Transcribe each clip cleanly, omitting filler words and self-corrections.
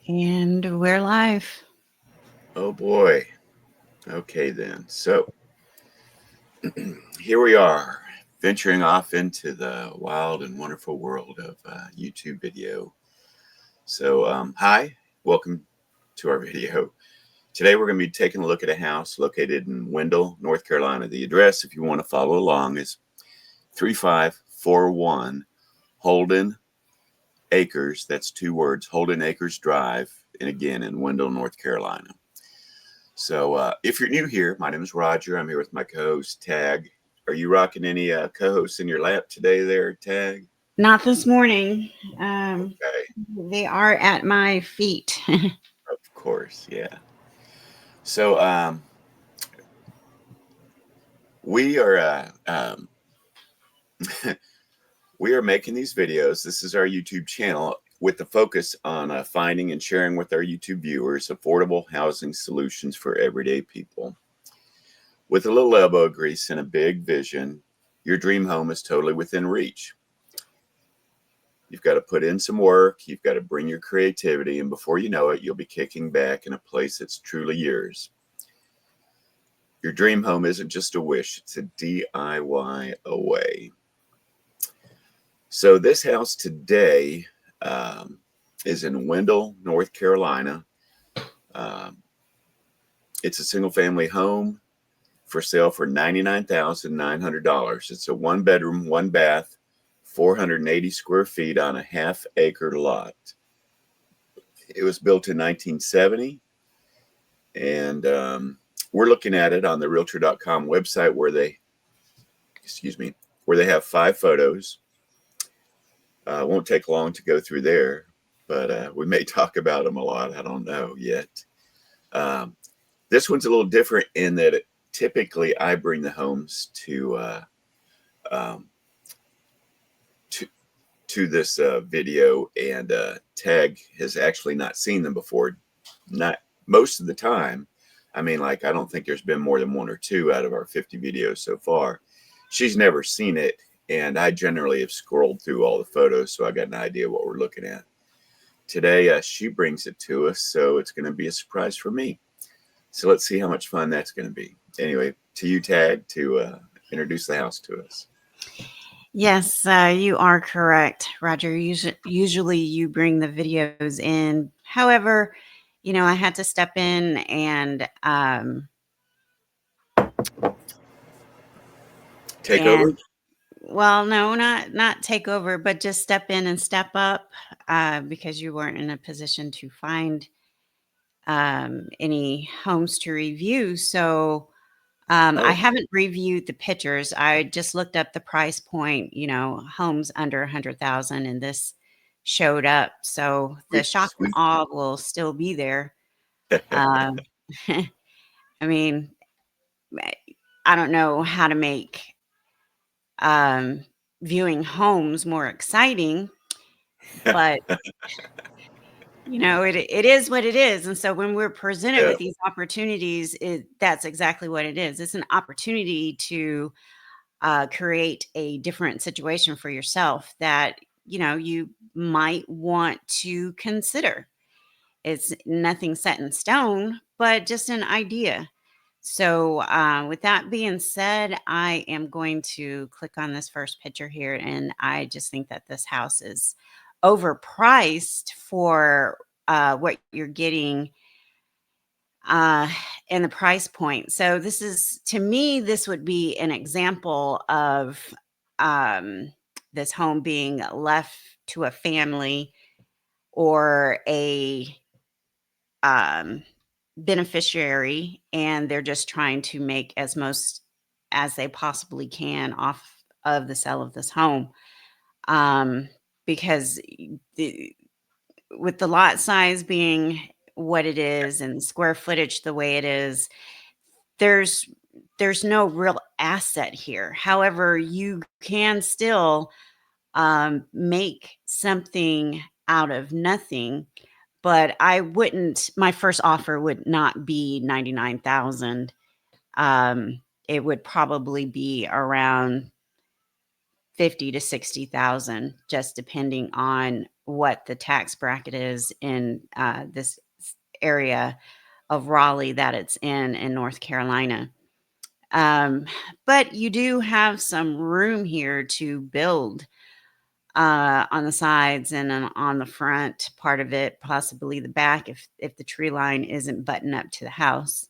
And we're live. Oh boy. Okay then. So here we are, venturing off into the wild and wonderful world of YouTube video. So, hi, welcome to our video. Today we're going to be taking a look at a house located in Wendell, North Carolina. The address, if you want to follow along, is 3541 Holden Acres. That's two words, Holden Acres Drive, and again in Wendell, North Carolina. So if you're new here, my name is Roger. I'm here with my co-host Tagg. Are you rocking any co-hosts in your lap today there, Tagg? Not this morning. Okay, They are at my feet. of course, yeah. So we are we are making these videos. This is our YouTube channel with the focus on finding and sharing with our YouTube viewers affordable housing solutions for everyday people. With a little elbow grease and a big vision, your dream home is totally within reach. You've got to put in some work. You've got to bring your creativity. And before you know it, you'll be kicking back in a place that's truly yours. Your dream home isn't just a wish, it's a DIY away. So, this house today is in Wendell, North Carolina. Um, it's a single family home for sale for $99,900. It's a one bedroom, one bath, 480 square feet on a half-acre lot. It was built in 1970, and we're looking at it on the Realtor.com website where they have 5 photos. Won't take long to go through there, but we may talk about them a lot. I don't know yet. Um, this one's a little different in that typically I bring the homes um, to this video, and Tagg has actually not seen them before. Not most of the time. I mean, like, I don't think there's been more than one or two out of our 50 videos so far. She's never seen it, and I generally have scrolled through all the photos, so I got an idea what we're looking at. Today, she brings it to us, so it's going to be a surprise for me. So let's see how much fun that's going to be. Anyway, to you, Tagg, to introduce the house to us. Yes, you are correct, Roger. Usually you bring the videos in. However, I had to step in and Take over? well, no, not take over, but just step in and step up because you weren't in a position to find any homes to review. So I Oh, haven't reviewed the pictures. I just looked up the price point, homes under 100,000, and this showed up. So the sweet, shock and sweet. awe will still be there. Um, I mean, I don't know how to make um, viewing homes more exciting, but it is what it is. And so when we're presented Yeah. with these opportunities, that's exactly what it is. It's an opportunity to create a different situation for yourself that you might want to consider. It's nothing set in stone, but just an idea. So with that being said, I am going to click on this first picture here, and I just think that this house is overpriced for what you're getting uh, and the price point. So this is, to me, this would be an example of um, this home being left to a family or a um, beneficiary, and they're just trying to make as most as they possibly can off of the sale of this home. Um, because the, with the lot size being what it is and square footage the way it is, there's there's no real asset here. However, you can still make something out of nothing. But I wouldn't. My first offer would not be 99,000. It would probably be around 50 to 60,000, just depending on what the tax bracket is in this area of Raleigh that it's in North Carolina. Um, but you do have some room here to build on the sides and on the front part of it, possibly the back if the tree line isn't buttoned up to the house.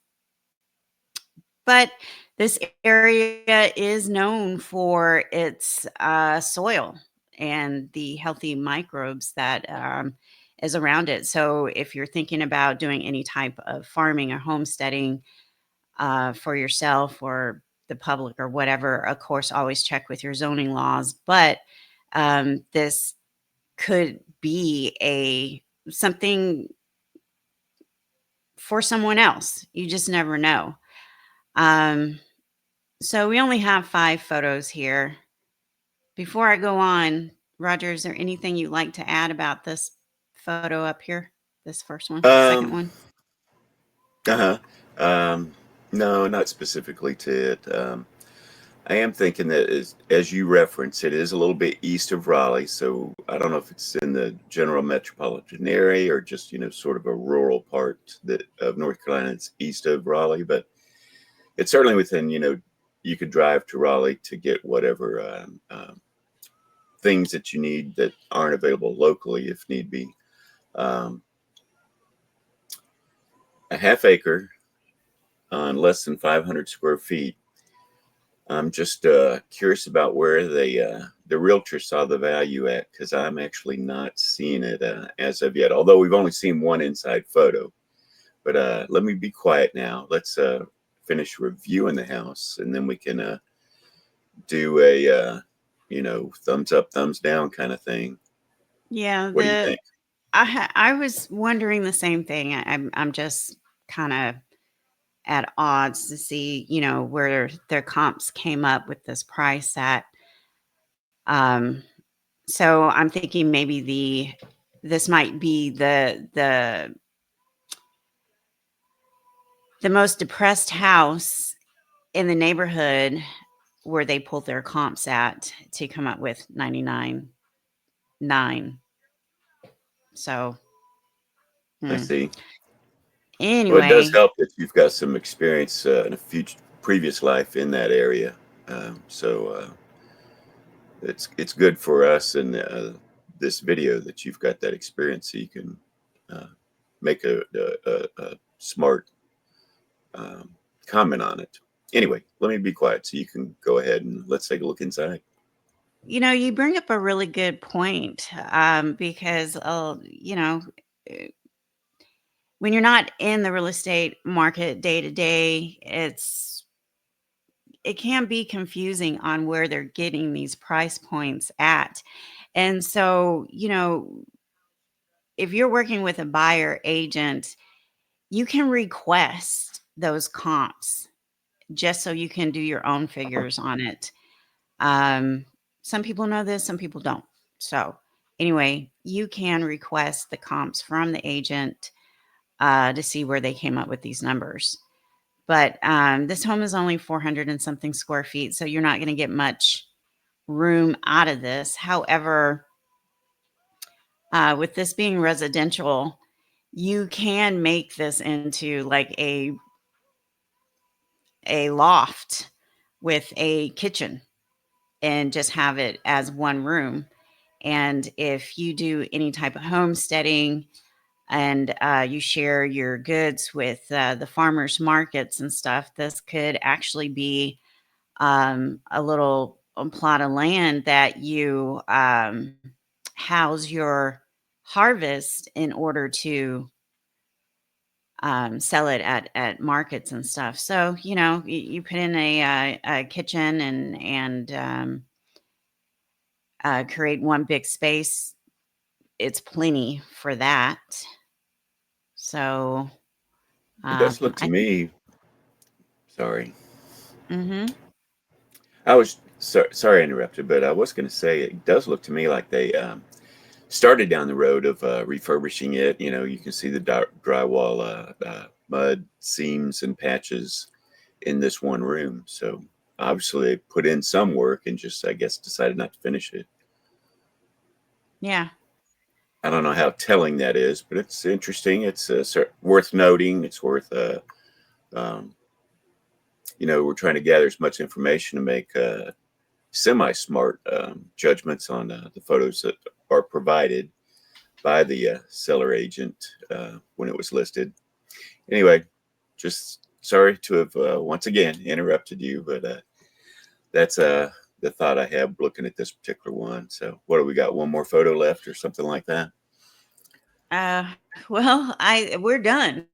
But this area is known for its soil and the healthy microbes that is around it. So if you're thinking about doing any type of farming or homesteading for yourself or the public or whatever, of course, always check with your zoning laws. But this could be a something for someone else. You just never know. Um, so we only have 5 photos here. Before I go on, Roger, is there anything you'd like to add about this photo up here? This first one, second Um, one? uh-huh. Um, no, not specifically to it. I am thinking that as you reference, it is a little bit east of Raleigh. So I don't know if it's in the general metropolitan area or just, sort of a rural part of North Carolina. It's east of Raleigh, but it's certainly within, you could drive to Raleigh to get whatever things that you need that aren't available locally if need be. Um, a half acre on less than 500 square feet. I'm just curious about where the realtor saw the value at, because I'm actually not seeing it as of yet, although we've only seen one inside photo. But let me be quiet now. Let's finish reviewing the house, and then we can do a thumbs up, thumbs down kind of thing. Yeah, What do you think? I was wondering the same thing. I'm just kind of at odds to see, where their comps came up with this price at. Um, so I'm thinking maybe this might be the most depressed house in the neighborhood where they pulled their comps at to come up with 99.9. So, I hmm. see. Well, it does Anyway, help that you've got some experience in a previous life in that area. So it's good for us in this video that you've got that experience, so you can uh, make a smart um, comment on it. Anyway, let me be quiet so you can go ahead and let's take a look inside. you bring up a really good point, because, eh, when you're not in the real estate market day to day, it can be confusing on where they're getting these price points at. And so, if you're working with a buyer agent, you can request those comps just so you can do your own figures on it. Um, some people know this, some people don't. So, anyway, you can request the comps from the agent to see where they came up with these numbers. But this home is only 400 and something square feet, so you're not going to get much room out of this. However, with this being residential, you can make this into like a loft with a kitchen and just have it as one room. And if you do any type of homesteading and you share your goods with the farmers markets and stuff, this could actually be a little plot of land that you house your harvest in order to sell it at markets and stuff. So you put in a kitchen and create one big space. It's plenty for that. So It does look to I think. me, sorry, Mm-hmm. I was sorry I interrupted, but I was going to say it does look to me like they started down the road of refurbishing it. You can see the drywall mud seams and patches in this one room. So obviously they put in some work and just, I guess, decided not to finish it. Yeah. I don't know how telling that is, but it's interesting. It's worth noting. It's worth, um, we're trying to gather as much information to make semi-smart judgments on the photos that are provided by the seller agent when it was listed. Anyway, just sorry to have once again interrupted you, but that's the thought I have looking at this particular one. So, what do we got? One more photo left, or something like that? Uh, well, I we're done.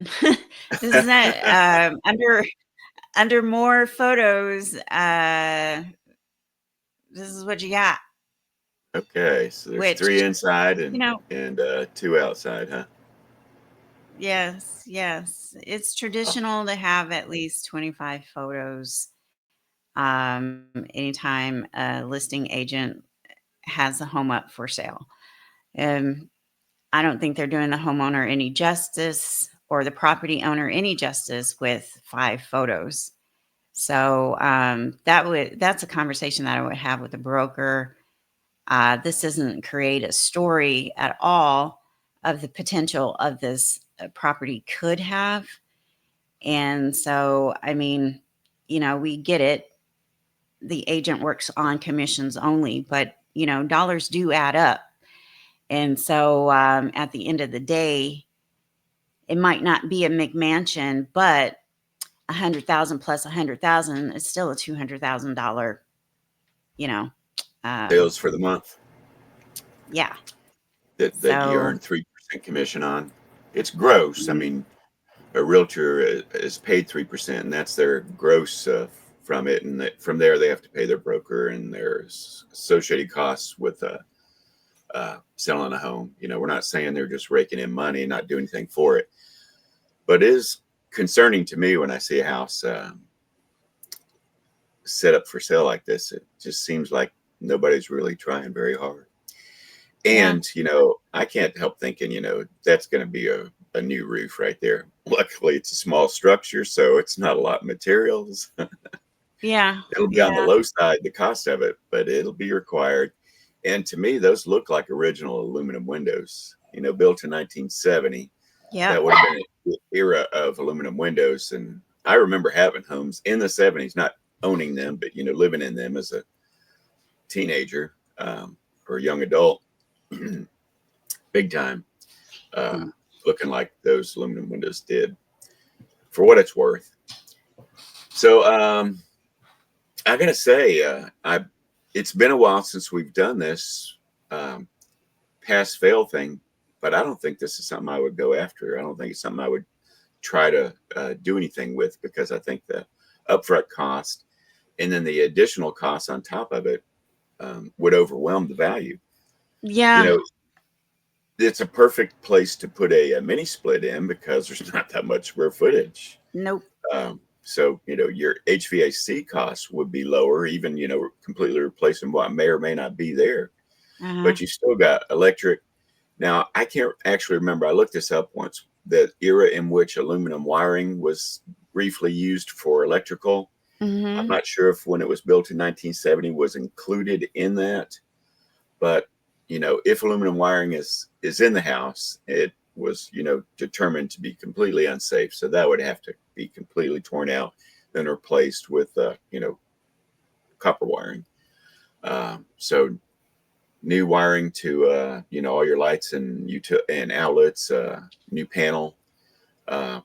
This is not under more photos. This is what you got. Okay, so there's three Which, inside you and know, two outside, huh? yes, yes, it's traditional to have at least 25 photos. Anytime a listing agent has a home up for sale. Um, I don't think they're doing the homeowner any justice or the property owner any justice with 5 photos. So that's a conversation that I would have with a broker. This doesn't create a story at all of the potential of this property could have. And so, I mean, we get it. The agent works on commissions only, but dollars do add up. And so at the end of the day, it might not be a McMansion, but 100,000 plus 100,000 is still a $200,000, you know. Um, Sales for the month yeah. that you So earn 3% commission on. It's gross. I mm, mean, a realtor is paid 3%, and that's their gross from it. And from there, they have to pay their broker and their associated costs with selling a home. We're not saying they're just raking in money and not doing anything for it, but it is concerning to me when I see a house set up for sale like this. It just seems like nobody's really trying very hard. yeah. And, I can't help thinking, that's going to be a new roof right there. Luckily, it's a small structure, so it's not a lot of materials. Yeah. It'll be on the Yeah. low side, the cost of it, but it'll be required. And to me, those look like original aluminum windows, built in 1970. That Yep. would have been an era of aluminum windows. And I remember having homes in the 70s, not owning them, but, living in them as a teenager or a young adult, big time, uh, Mm. looking like those aluminum windows did, for what it's worth. So I gotta say, it's been a while since we've done this um, pass fail thing, but I don't think this is something I would go after. I don't think it's something I would try to do anything with, because I think the upfront cost and then the additional costs on top of it would overwhelm the value. You Yeah. know, it's a perfect place to put a mini split in because there's not that much square footage. Nope. So, your HVAC costs would be lower, even, completely replacing what may or may not be there. Uh-huh. But you still got electric. Now, I can't actually remember. I looked this up once. The era in which aluminum wiring was briefly used for electrical. I'm Mhm. not sure if when it was built in 1970 was included in that. But, if aluminum wiring is in the house, it was, determined to be completely unsafe. So that would have to be completely torn out and replaced with, copper wiring. So new wiring to, all your lights and and outlets, new panel. Uh,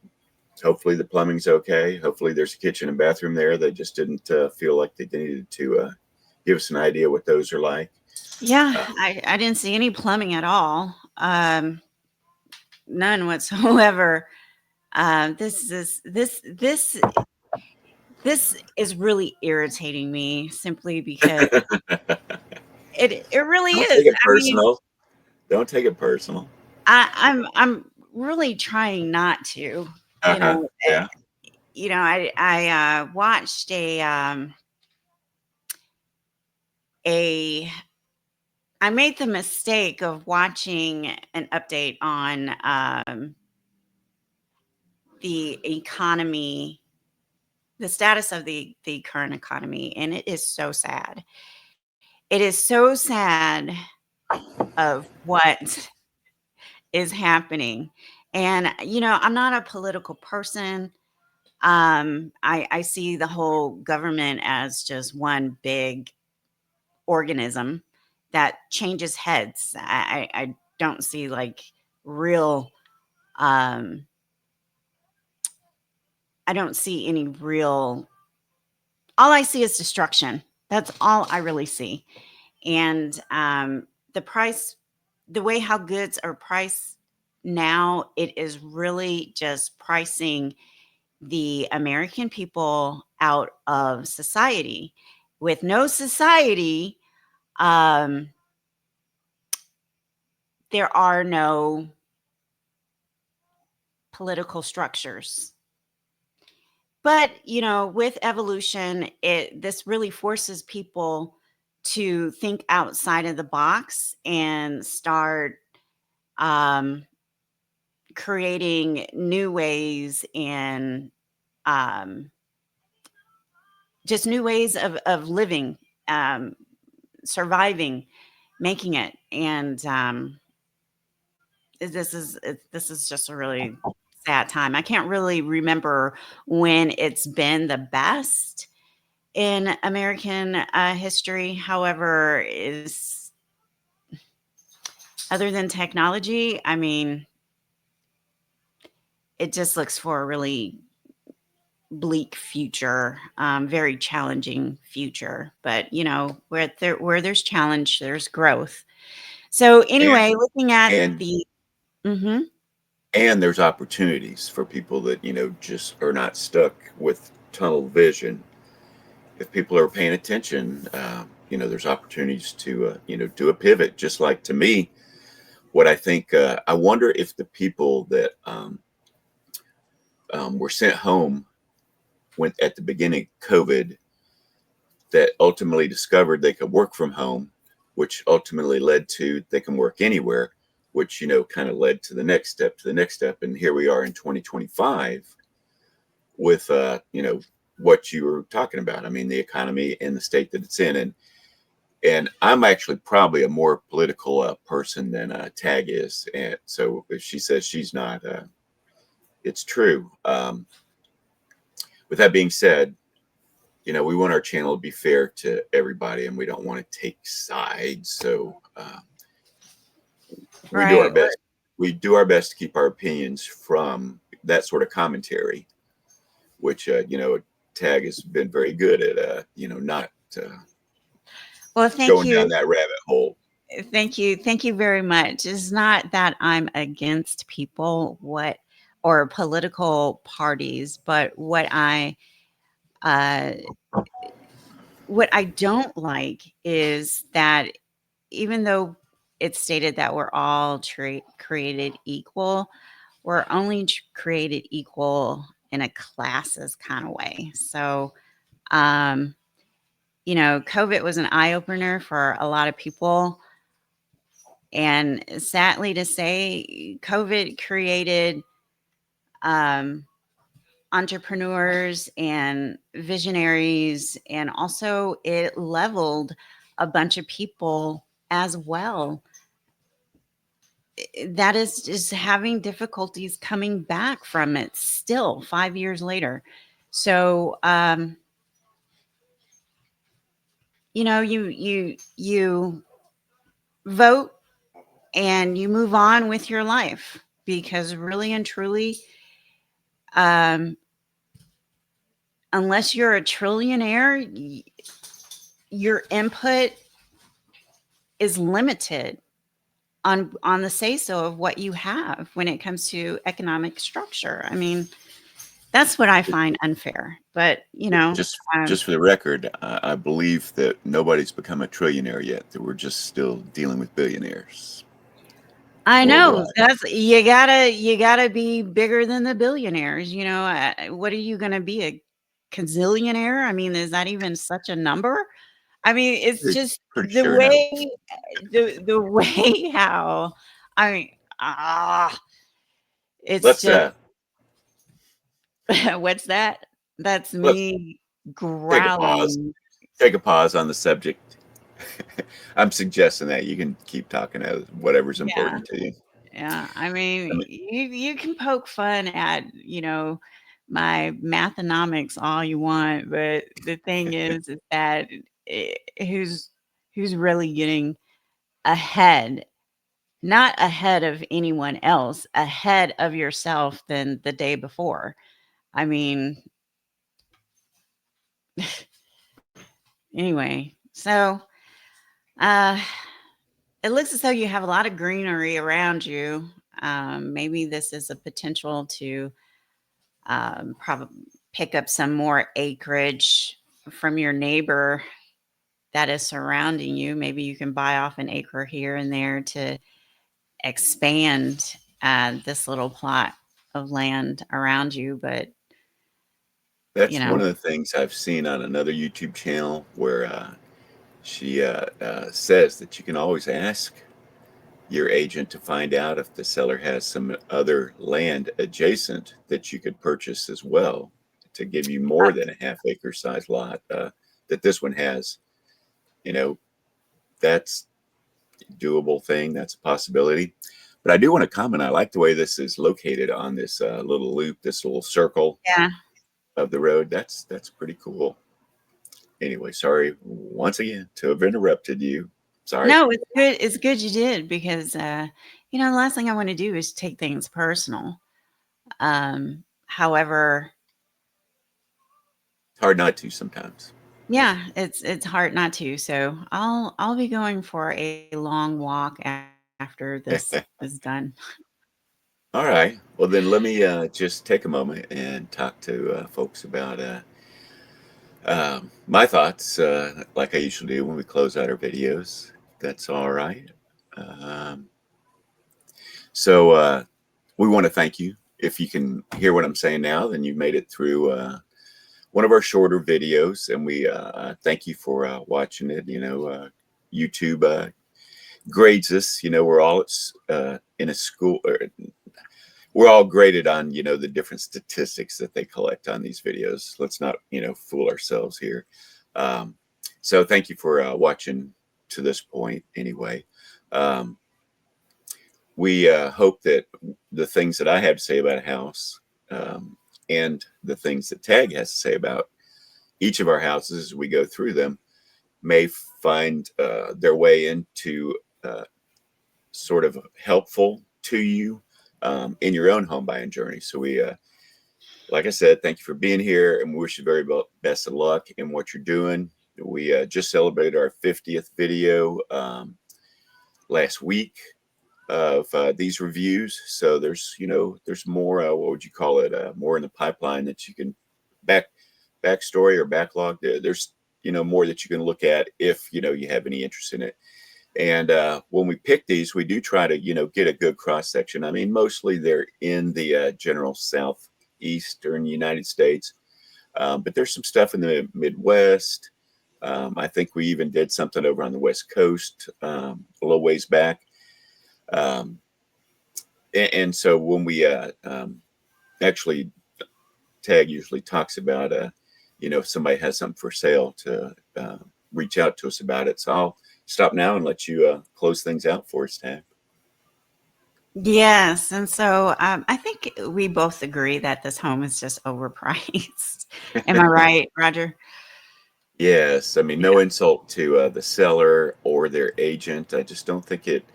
Hopefully the plumbing's okay. Hopefully there's a kitchen and bathroom there. They just didn't feel like they needed to give us an idea what those are like. Yeah, Uh, I didn't see any plumbing at all. None whatsoever. This is really irritating me simply because it really don't is. take it I mean, personal. Don't take it personal. I'm really trying not to, Uh huh. Yeah. I watched a I made the mistake of watching an update on the economy the status of the current economy, and it is so sad. It is so sad of what is happening. And I'm not a political person. I see the whole government as just one big organism that changes heads. I don't see like real um I don't see any real, all I see is destruction. That's all I really see. And the price, the way how goods are priced now, it is really just pricing the American people out of society. With no society, um, there are no political structures. But with evolution, this really forces people to think outside of the box and start um, creating new ways and um, just new ways of living, um, surviving, making it. And this is just a really sad time. I can't really remember when it's been the best in American history. However, is other than technology, I mean, it just looks for a really bleak future, very challenging future. But where there's challenge, there's growth. So and anyway, looking at and the, hmm and there's opportunities for people that just are not stuck with tunnel vision. If people are paying attention, there's opportunities to do a pivot. Just like, to me, what I think, I wonder if the people that were sent home when at the beginning of COVID, that ultimately discovered they could work from home, which ultimately led to they can work anywhere, which kind of led to the next step, and here we are in 2025 with what you were talking about. I mean, the economy and the state that it's in, and I'm actually probably a more political person than Tagg is, and so if she says she's not, it's true. With that being said, we want our channel to be fair to everybody, and we don't want to take sides. So we do our right, best. We do our best to keep our opinions from that sort of commentary, which Tagg has been very good at. Not well, thank going down you. that rabbit hole. Thank you. Thank you very much. It's not that I'm against people, or political parties, but uh what I don't like is that, even though it's stated that we're all created equal, we're only created equal in a classes kind of way. So, um, COVID was an eye opener for a lot of people. And sadly to say, COVID created um, entrepreneurs and visionaries, and also it leveled a bunch of people as well. That is just having difficulties coming back from it still 5 years later. So, you vote and you move on with your life, because really and truly, um, unless you're a trillionaire, your input is limited on the say so of what you have when it comes to economic structure. I mean, that's what I find unfair. But Just for the record, I believe that nobody's become a trillionaire yet. That we're just still dealing with billionaires I know worldwide. that's, you gotta be bigger than the billionaires. What are you gonna be, a gazillionaire? I mean, is that even such a number? I mean, it's Pretty, just pretty the sure no. way, the way how, I mean, it's Let's just what's that? That's Let's me take a pause. growling. Take a pause on the subject. I'm suggesting that you can keep talking as whatever's Yeah. important to you. Yeah, I I mean, mean, you can poke fun at, my mathonomics all you want, but the thing is that who's really getting ahead, not ahead of anyone else, ahead of yourself than the day before. I mean, anyway, so uh it looks as though you have a lot of greenery around you. Maybe this is a potential to probably pick up some more acreage from your neighbor that is surrounding you. Maybe you can buy off an acre here and there to expand this little plot of land around you. But, you that's one know, of the things I've seen on another YouTube channel where she says that you can always ask your agent to find out if the seller has some other land adjacent that you could purchase as well to give you more than a half-acre size lot that this one has. You know, that's a doable thing. That's a possibility. But I do want to comment. I like the way this is located on this little loop, this little circle yeah. of the road. That's pretty cool. Anyway, sorry once again to have interrupted you. Sorry. No, it's good. It's good you did because, the last thing I want to do is take things personal. However, It's hard not to sometimes. yeah, it's hard not to. So I'll be going for a long walk after this is done. All right. Well, then let me just take a moment and talk to folks about my thoughts, like I usually do when we close out our videos. That's all right. Um, so we want to thank you. If you can hear what I'm saying now, then you've made it through one of our shorter videos, and we thank you for watching it. YouTube grades us. We're all in a school. We're all graded on the different statistics that they collect on these videos. Let's not fool ourselves here. um, so thank you for watching to this point anyway. um, we hope that the things that I have to say about a house, um, and the things that Tagg has to say about each of our houses as we go through them may find their way into sort of helpful to you in your own home buying journey. So we, like I said, thank you for being here, and we wish you the very best of luck in what you're doing. We just celebrated our 50th video last week of these reviews. So there's more, what would you call it? More in the pipeline that you can backstory or backlog. There's more that you can look at if you have any interest in it. And when we pick these, we do try to, get a good cross section. I mean, mostly they're in the general southeastern United States, but there's some stuff in the Midwest. I think we even did something over on the West Coast a little ways back. Um, and so when we actually, Tagg usually talks about, if somebody has something for sale to reach out to us about it. So I'll stop now and let you close things out for us, Tagg. Yes, and so I think we both agree that this home is just overpriced. Am I right, Roger? Yes, I mean, Yeah. no insult to the seller or their agent. I just don't think it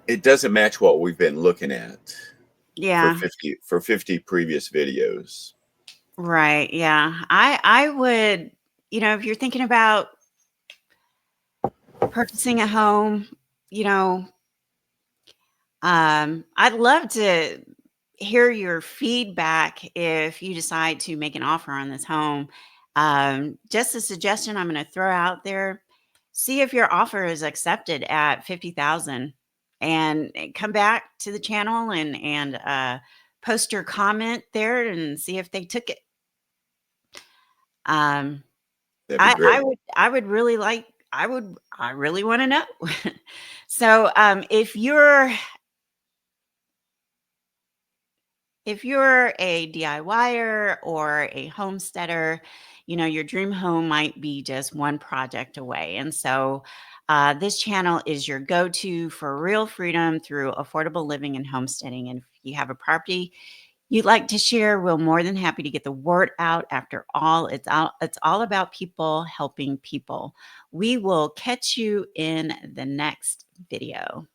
it doesn't match what we've been looking at for Yeah. 50 previous videos. Right. Yeah. I would, if you're thinking about purchasing a home, you know, I'd love to hear your feedback if you decide to make an offer on this home. Just a suggestion I'm going to throw out there: see if your offer is accepted at 50,000, and come back to the channel and post your comment there and see if they took it. Um, That'd be I great. would really like I really want to know. So if you're If you're a DIYer or a homesteader, your dream home might be just one project away. And so, this channel is your go to for real freedom through affordable living and homesteading. And if you have a property you'd like to share, we're more than happy to get the word out. After all, it's all about people helping people. We will catch you in the next video.